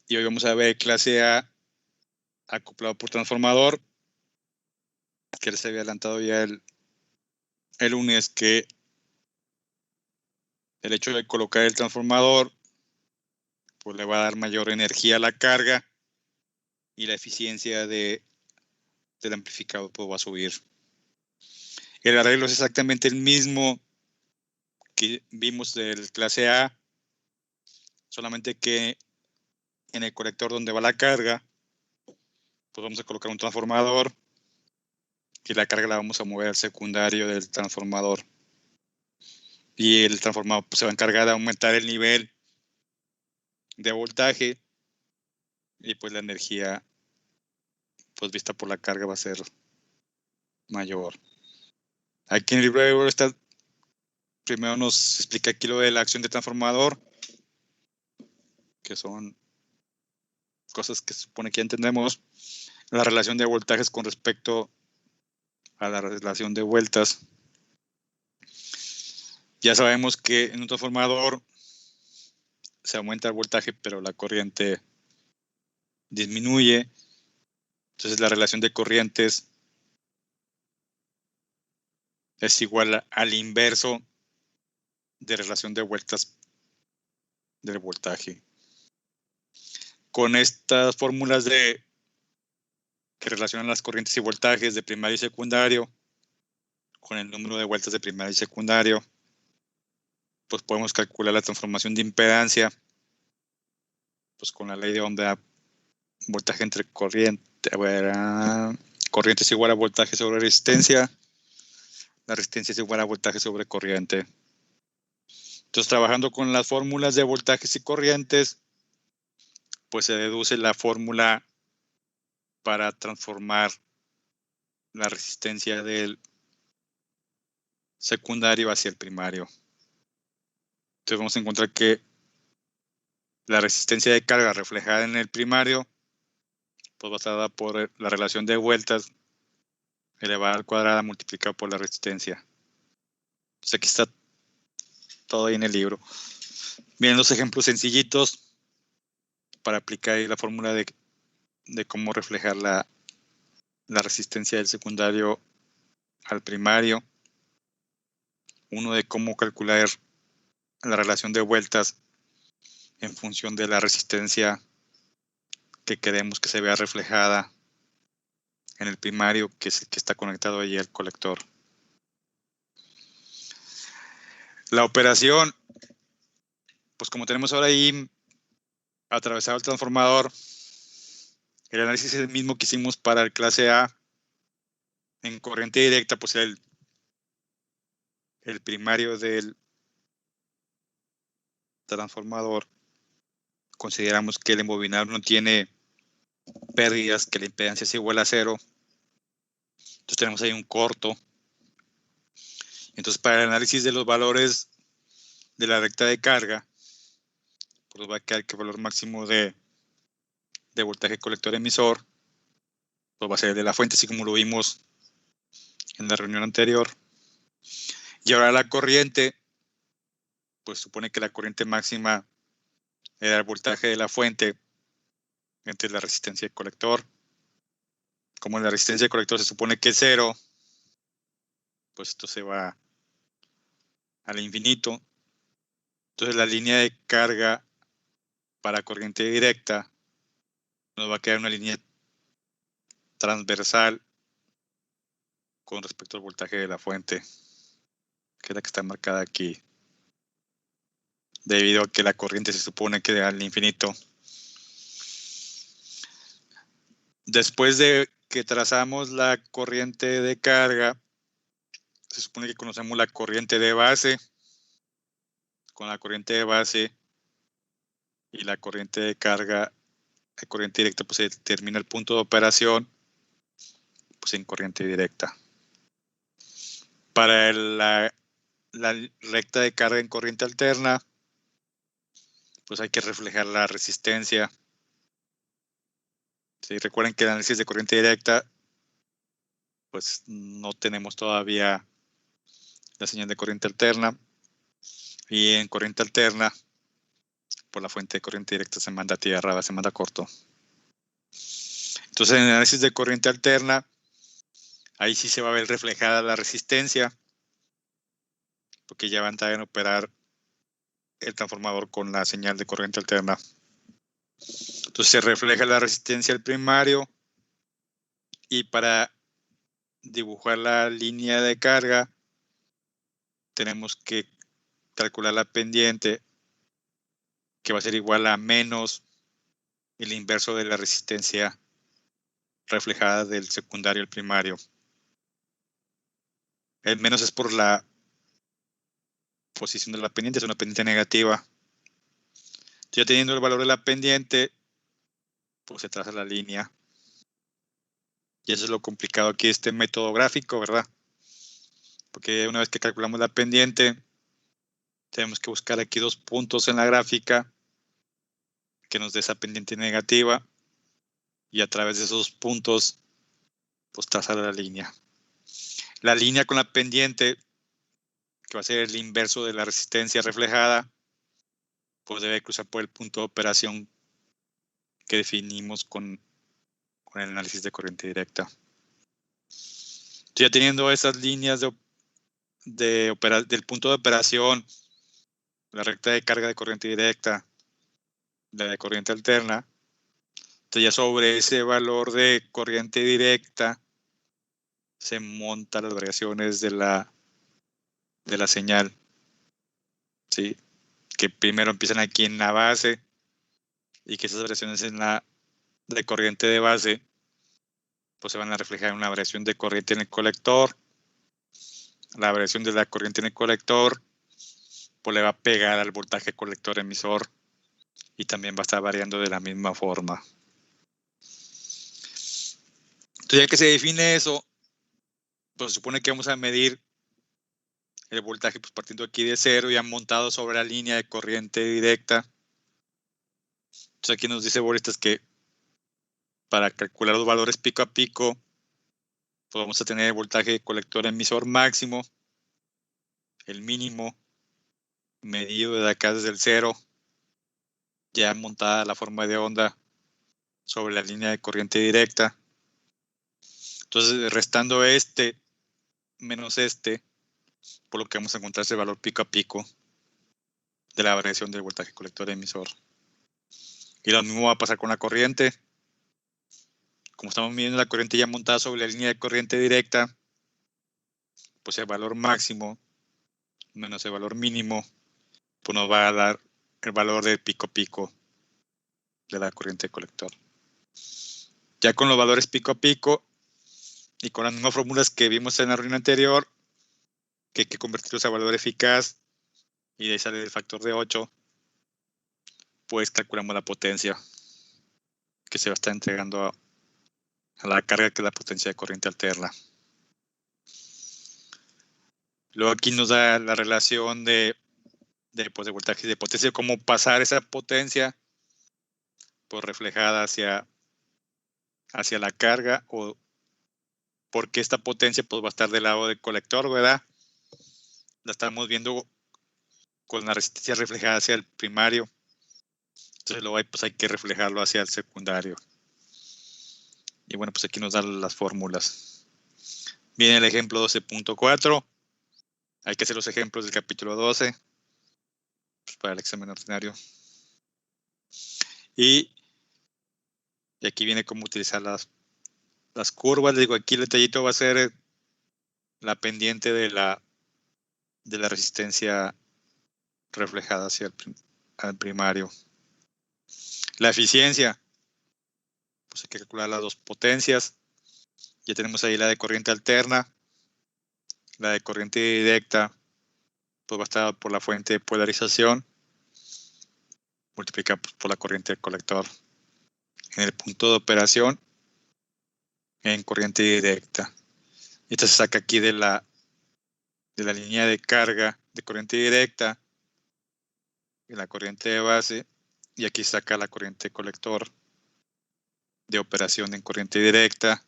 Y hoy vamos a ver clase A acoplado por transformador, que les había adelantado ya el lunes, que el hecho de colocar el transformador pues le va a dar mayor energía a la carga y la eficiencia del amplificador pues va a subir. El arreglo es exactamente el mismo que vimos del clase A, solamente que en el conector donde va la carga pues vamos a colocar un transformador y la carga la vamos a mover al secundario del transformador, y el transformador pues se va a encargar de aumentar el nivel de voltaje, y pues la energía pues vista por la carga va a ser mayor. Aquí en el libro de Eurostat primero nos explica aquí lo de la acción de transformador, que son cosas que se supone que ya entendemos. La relación de voltajes con respecto a la relación de vueltas. Ya sabemos que en un transformador se aumenta el voltaje, pero la corriente disminuye. Entonces la relación de corrientes es igual al inverso de relación de vueltas del voltaje. Con estas fórmulas que relacionan las corrientes y voltajes de primario y secundario con el número de vueltas de primario y secundario, pues podemos calcular la transformación de impedancia pues con la ley de Ohm, voltaje entre corriente, corriente es igual a voltaje sobre resistencia, la resistencia es igual a voltaje sobre corriente. Entonces, trabajando con las fórmulas de voltajes y corrientes, pues se deduce la fórmula para transformar la resistencia del secundario hacia el primario. Entonces vamos a encontrar que la resistencia de carga reflejada en el primario, pues basada por la relación de vueltas elevada al cuadrado multiplicado por la resistencia. Entonces aquí está todo ahí en el libro. Miren los ejemplos sencillitos para aplicar la fórmula de cómo reflejar la resistencia del secundario al primario. Uno de cómo calcular la relación de vueltas en función de la resistencia que queremos que se vea reflejada en el primario, que es el que está conectado ahí al colector. La operación, pues como tenemos ahora ahí atravesado el transformador, el análisis es el mismo que hicimos para el clase A. En corriente directa, pues el primario del transformador, consideramos que el embobinador no tiene pérdidas, que la impedancia es igual a 0. Entonces tenemos ahí un corto. Entonces para el análisis de los valores de la recta de carga, pues va a quedar que el valor máximo de voltaje colector emisor pues va a ser el de la fuente, así como lo vimos en la reunión anterior. Y ahora la corriente, pues supone que la corriente máxima era el voltaje de la fuente entre la resistencia del colector. Como la resistencia del colector se supone que es 0, pues esto se va al infinito. Entonces la línea de carga para corriente directa nos va a quedar una línea transversal con respecto al voltaje de la fuente, que es la que está marcada aquí, debido a que la corriente se supone que da al infinito. Después de que trazamos la corriente de carga, se supone que conocemos la corriente de base. Con la corriente de base y la corriente de carga, la corriente directa, pues se determina el punto de operación pues en corriente directa. Para la recta de carga en corriente alterna, pues hay que reflejar la resistencia. Sí, recuerden que el análisis de corriente directa, pues no tenemos todavía la señal de corriente alterna. Y en corriente alterna, por la fuente de corriente directa se manda a tierra, se manda corto. Entonces, en el análisis de corriente alterna, ahí sí se va a ver reflejada la resistencia, porque ya van a en operar el transformador con la señal de corriente alterna. Entonces se refleja la resistencia al primario, y para dibujar la línea de carga tenemos que calcular la pendiente, que va a ser igual a menos el inverso de la resistencia reflejada del secundario al primario. El menos es por la posición de la pendiente, es una pendiente negativa. Ya teniendo el valor de la pendiente, pues se traza la línea. Y eso es lo complicado aquí, este método gráfico, ¿verdad? Porque una vez que calculamos la pendiente, tenemos que buscar aquí 2 puntos en la gráfica que nos dé esa pendiente negativa, y a través de esos puntos, pues trazar la línea. La línea con la pendiente, que va a ser el inverso de la resistencia reflejada, pues debe cruzar por el punto de operación que definimos con el análisis de corriente directa. Ya teniendo esas líneas del punto de operación, la recta de carga de corriente directa, la de corriente alterna, entonces ya sobre ese valor de corriente directa se montan las variaciones de la señal, ¿sí? Que primero empiezan aquí en la base, y que esas variaciones en la de corriente de base pues se van a reflejar en una variación de corriente en el colector. La variación de la corriente en el colector pues le va a pegar al voltaje colector emisor, y también va a estar variando de la misma forma. Entonces, ya que se define eso, pues se supone que vamos a medir el voltaje pues partiendo aquí de 0 y han montado sobre la línea de corriente directa. Entonces aquí nos dice Boristas que para calcular los valores pico a pico, pues vamos a tener el voltaje colector emisor máximo, el mínimo, medido de acá desde el 0, ya montada la forma de onda sobre la línea de corriente directa. Entonces, restando este menos este, por lo que vamos a encontrar ese valor pico a pico de la variación del voltaje colector emisor. Y lo mismo va a pasar con la corriente. Como estamos midiendo la corriente ya montada sobre la línea de corriente directa, pues el valor máximo menos el valor mínimo, pues nos va a dar el valor de pico a pico de la corriente colector. Ya con los valores pico a pico y con las mismas fórmulas que vimos en la reunión anterior, que hay que convertirlos a valor eficaz, y de ahí sale el factor de 8, pues calculamos la potencia que se va a estar entregando a la carga, que es la potencia de corriente alterna. Luego aquí nos da la relación de voltaje y de potencia, cómo pasar esa potencia pues reflejada hacia la carga, o porque esta potencia pues va a estar del lado del colector, ¿verdad? La estamos viendo con la resistencia reflejada hacia el primario. Entonces luego pues hay que reflejarlo hacia el secundario. Y bueno, pues aquí nos dan las fórmulas. Viene el ejemplo 12.4. Hay que hacer los ejemplos del capítulo 12 pues, para el examen ordinario. Y aquí viene cómo utilizar las curvas. Les digo, aquí el detallito va a ser la pendiente de la resistencia reflejada hacia el primario. La eficiencia, pues hay que calcular las 2 potencias. Ya tenemos ahí la de corriente alterna. La de corriente directa pues va a estar por la fuente de polarización multiplicada por la corriente del colector. En el punto de operación, en corriente directa. Esta se saca aquí de la línea de carga de corriente directa, de la corriente de base, y aquí saca la corriente colector de operación en corriente directa,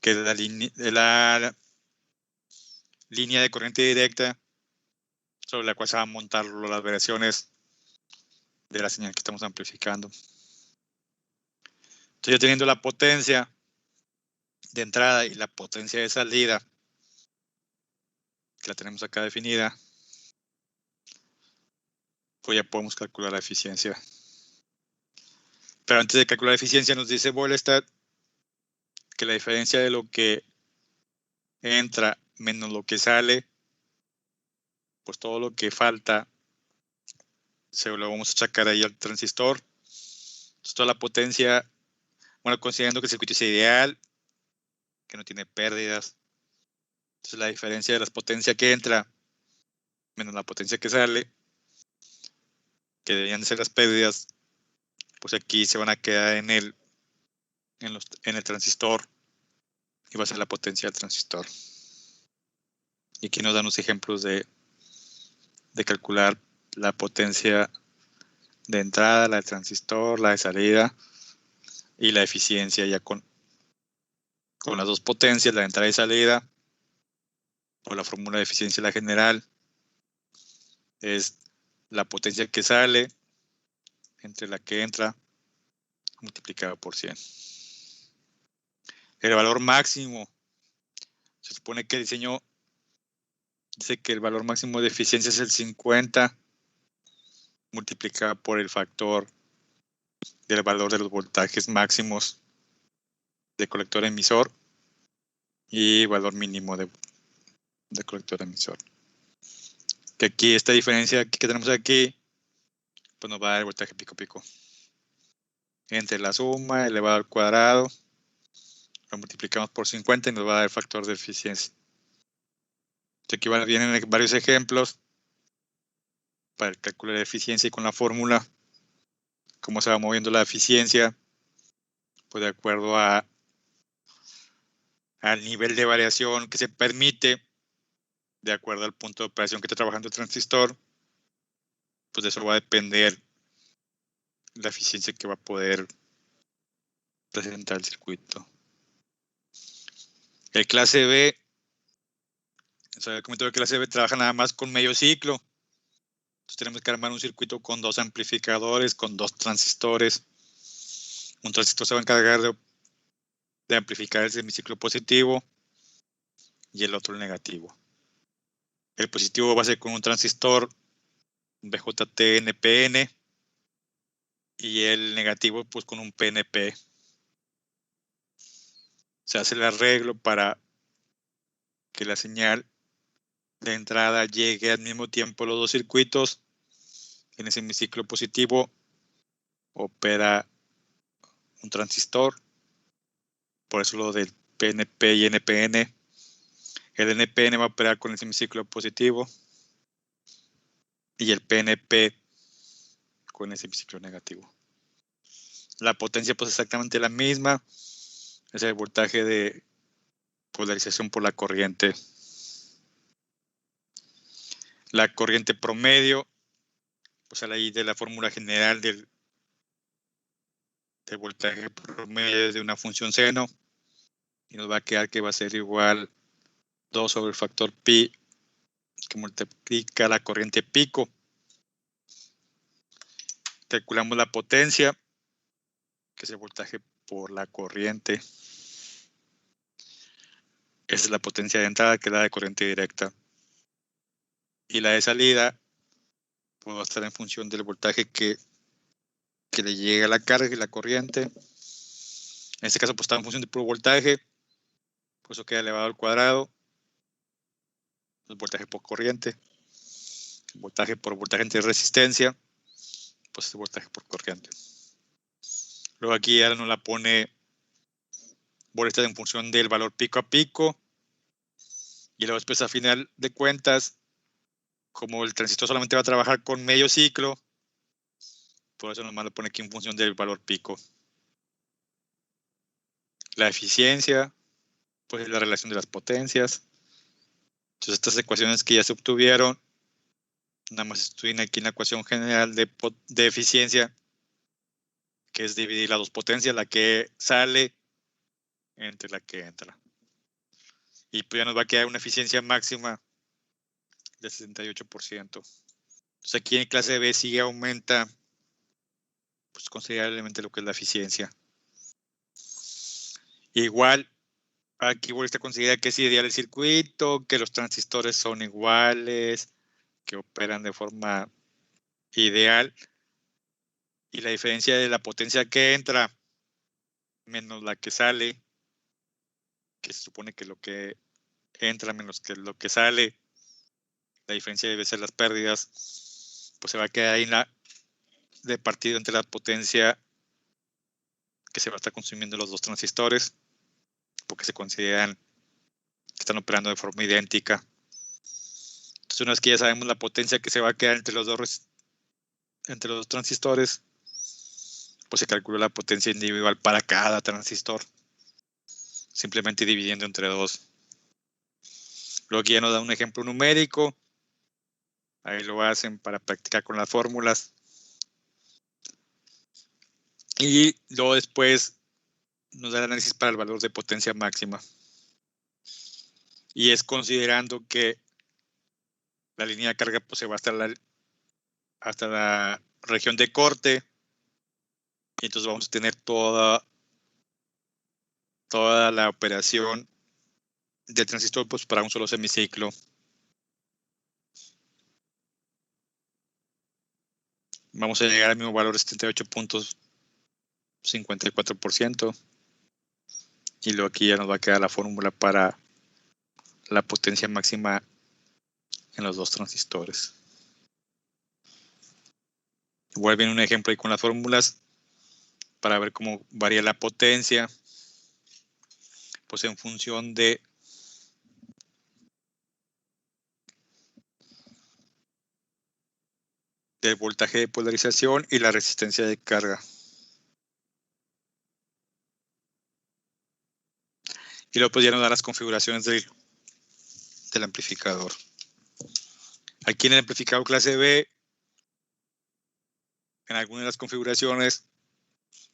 que es la línea de corriente directa sobre la cual se van a montar las variaciones de la señal que estamos amplificando. Entonces, ya teniendo la potencia de entrada y la potencia de salida, que la tenemos acá definida, pues ya podemos calcular la eficiencia. Pero antes de calcular la eficiencia, nos dice Boelstad que la diferencia de lo que entra menos lo que sale, pues todo lo que falta se lo vamos a achacar ahí al transistor. Entonces, toda la potencia, bueno, considerando que el circuito es ideal, que no tiene pérdidas, entonces la diferencia de la potencia que entra menos la potencia que sale, que deberían de ser las pérdidas, pues aquí se van a quedar en el transistor y va a ser la potencia del transistor. Y aquí nos dan los ejemplos de calcular la potencia de entrada, la de transistor, la de salida y la eficiencia ya con las dos potencias, la de entrada y salida, o la fórmula de eficiencia, la general, es la potencia que sale entre la que entra multiplicada por 100. El valor máximo, se supone que el diseño dice que el valor máximo de eficiencia es el 50 multiplicado por el factor del valor de los voltajes máximos de colector emisor y valor mínimo de colector emisor. Que aquí esta diferencia que tenemos aquí, pues nos va a dar el voltaje pico-pico. Entre la suma elevado al cuadrado, lo multiplicamos por 50 y nos va a dar el factor de eficiencia. Aquí vienen varios ejemplos para el cálculo de eficiencia y con la fórmula, cómo se va moviendo la eficiencia, pues de acuerdo al nivel de variación que se permite, de acuerdo al punto de operación que está trabajando el transistor, pues de eso va a depender la eficiencia que va a poder presentar el circuito. El clase B, el comentado de clase B trabaja nada más con medio ciclo. Entonces tenemos que armar un circuito con dos amplificadores, con dos transistores. Un transistor se va a encargar de amplificar el semiciclo positivo y el otro el negativo. El positivo va a ser con un transistor BJT-NPN y el negativo pues con un PNP. Se hace el arreglo para que la señal de entrada llegue al mismo tiempo a los dos circuitos. En ese semiciclo positivo opera un transistor, por eso lo del PNP y NPN. El NPN va a operar con el semiciclo positivo y el PNP con el semiciclo negativo. La potencia pues exactamente la misma, es el voltaje de polarización por la corriente. La corriente promedio, pues sale ahí de la fórmula general del voltaje promedio de una función seno y nos va a quedar que va a ser igual 2 sobre el factor pi que multiplica la corriente pico. Calculamos la potencia, que es el voltaje por la corriente. Esa es la potencia de entrada, que es la de corriente directa. Y la de salida pues va a estar en función del voltaje que le llegue a la carga y la corriente. En este caso pues está en función del puro voltaje, por eso queda elevado al cuadrado. El voltaje por corriente. El voltaje por voltaje entre resistencia, pues es el voltaje por corriente. Luego aquí ya nos la pone Boelstad en función del valor pico a pico. Y luego después a final de cuentas, como el transistor solamente va a trabajar con medio ciclo, por eso nomás lo pone aquí en función del valor pico. La eficiencia, pues es la relación de las potencias. Entonces estas ecuaciones que ya se obtuvieron, nada más estudien aquí en la ecuación general de eficiencia, que es dividir las dos potencias, la que sale entre la que entra. Y pues ya nos va a quedar una eficiencia máxima de 68%. Entonces aquí en clase B sigue aumenta considerablemente lo que es la eficiencia. Igual, aquí Wolfster considera que es ideal el circuito, que los transistores son iguales, que operan de forma ideal, y la diferencia de la potencia que entra menos la que sale, que se supone que lo que entra menos que lo que sale, la diferencia debe ser las pérdidas, pues se va a quedar ahí de partido entre la potencia que se va a estar consumiendo los dos transistores, porque se consideran que están operando de forma idéntica. Entonces, una vez que ya sabemos la potencia que se va a quedar entre los dos transistores, pues se calcula la potencia individual para cada transistor, simplemente dividiendo entre 2. Luego aquí ya nos da un ejemplo numérico. Ahí lo hacen para practicar con las fórmulas. Y luego después nos da el análisis para el valor de potencia máxima. Y es considerando que la línea de carga pues, se va hasta la región de corte. Y entonces vamos a tener toda la operación del transistor pues, para un solo semiciclo. Vamos a llegar al mismo valor de 78.54%. Y luego aquí ya nos va a quedar la fórmula para la potencia máxima en los dos transistores. Igual viene un ejemplo ahí con las fórmulas para ver cómo varía la potencia, pues en función del voltaje de polarización y la resistencia de carga. Y luego pues ya nos da las configuraciones del amplificador. Aquí en el amplificador clase B, en algunas de las configuraciones,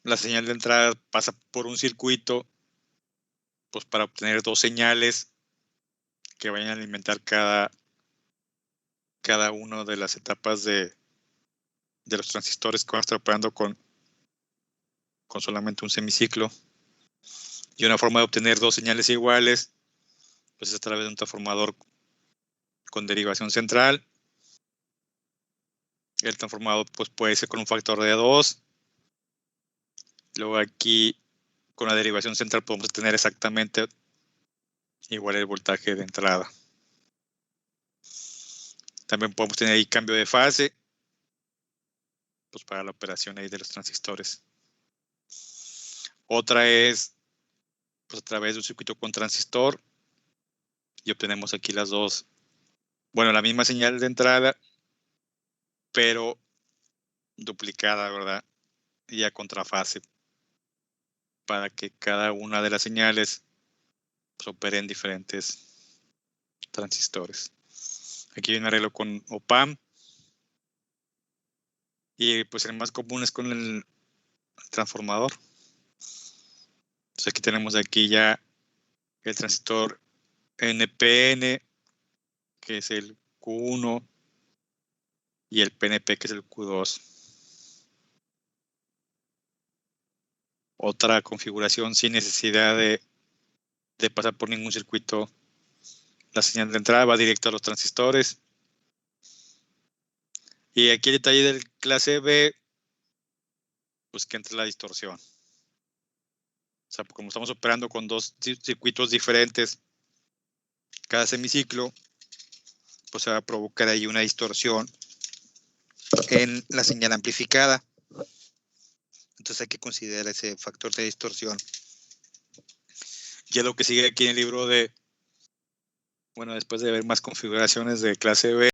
la señal de entrada pasa por un circuito pues para obtener 2 señales que vayan a alimentar cada una de las etapas de los transistores que van a estar operando con solamente un semiciclo. Y una forma de obtener 2 señales iguales pues es a través de un transformador con derivación central. El transformador pues, puede ser con un factor de 2. Luego aquí con la derivación central podemos tener exactamente igual el voltaje de entrada. También podemos tener ahí cambio de fase pues para la operación ahí de los transistores. Otra es pues, a través de un circuito con transistor y obtenemos aquí las dos, bueno, la misma señal de entrada, pero duplicada, ¿verdad? Y a contrafase para que cada una de las señales pues, opere en diferentes transistores. Aquí hay un arreglo con OP-AMP. Y pues el más común es con el transformador. Entonces aquí tenemos ya el transistor NPN, que es el Q1, y el PNP, que es el Q2. Otra configuración sin necesidad de pasar por ningún circuito. La señal de entrada va directo a los transistores. Y aquí el detalle del clase B, pues que entra la distorsión. O sea, como estamos operando con 2 circuitos diferentes cada semiciclo, pues se va a provocar ahí una distorsión en la señal amplificada. Entonces hay que considerar ese factor de distorsión. Ya lo que sigue aquí en el libro bueno, después de ver más configuraciones de clase B,